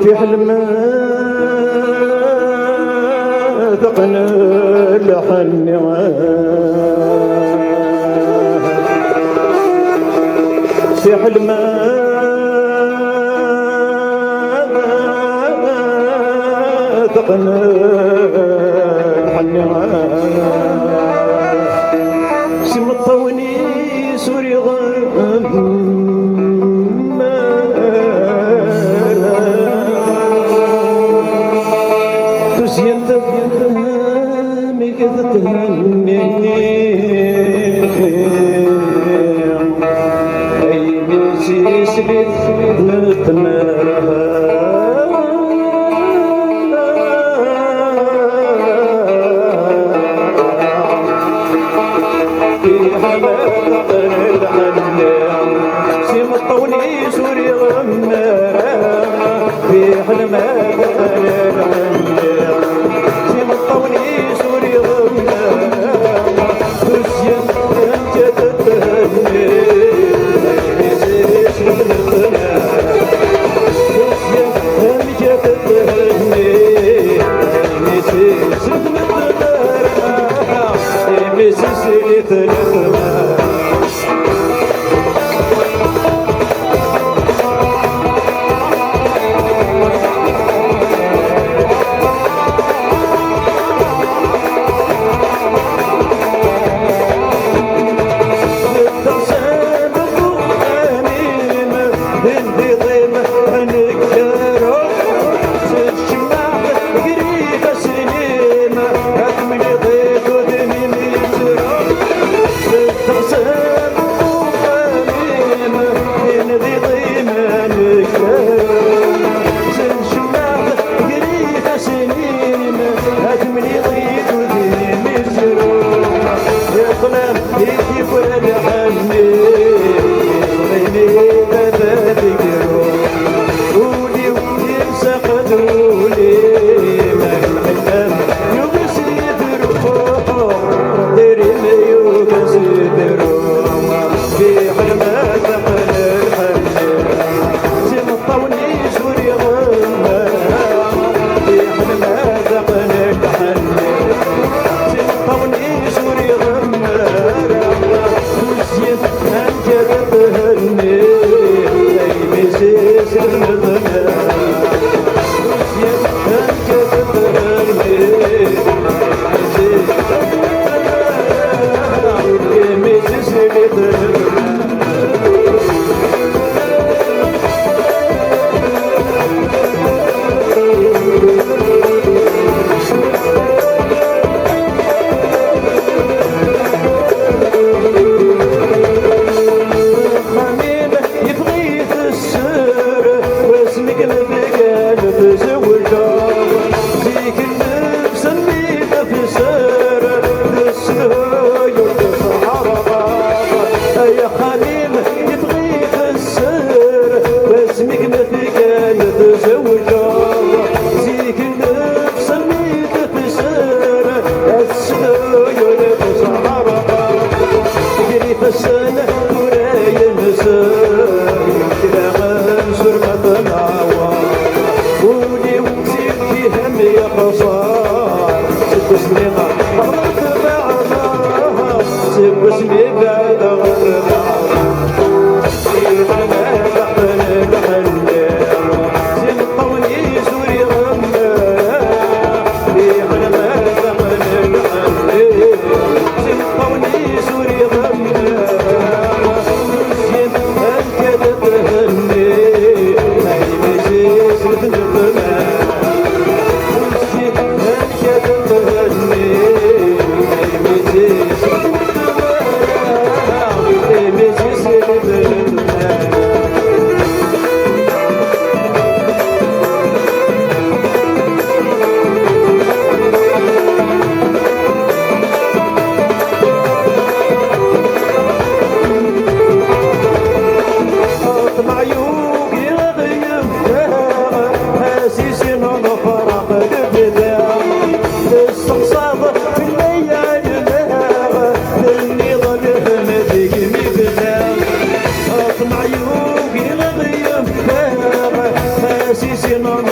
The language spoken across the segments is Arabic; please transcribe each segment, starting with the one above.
في حلم ثقنا لحن في حلم ثقنا لحن سم الطوني سوري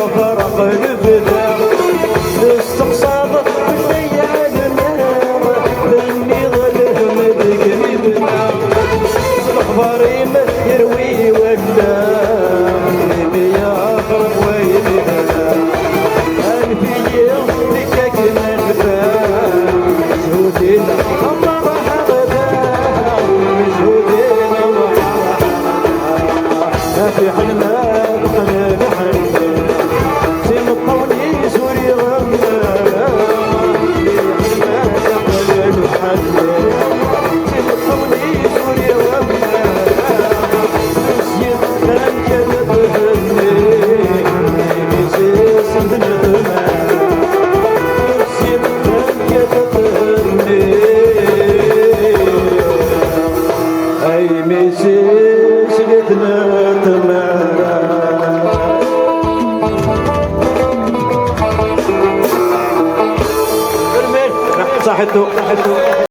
فرق البدا استقصاد الليالي النار ذني ظلهم بقلبنا الاخباري ما يروي ولا يا اخرب ويلنا الفي ذكاك من الباب مجهودنا الله راح غدا مجهودنا ما في حلمة بقنا نحن سيم الطوني سوري غمنا في حلمة بقنا نحن سيم الطوني سوري غمنا نسيت كان كذا بهمي نسيت سندنا نسيت كان كذا بهمي أي مسيس سيدنا تمارا صحته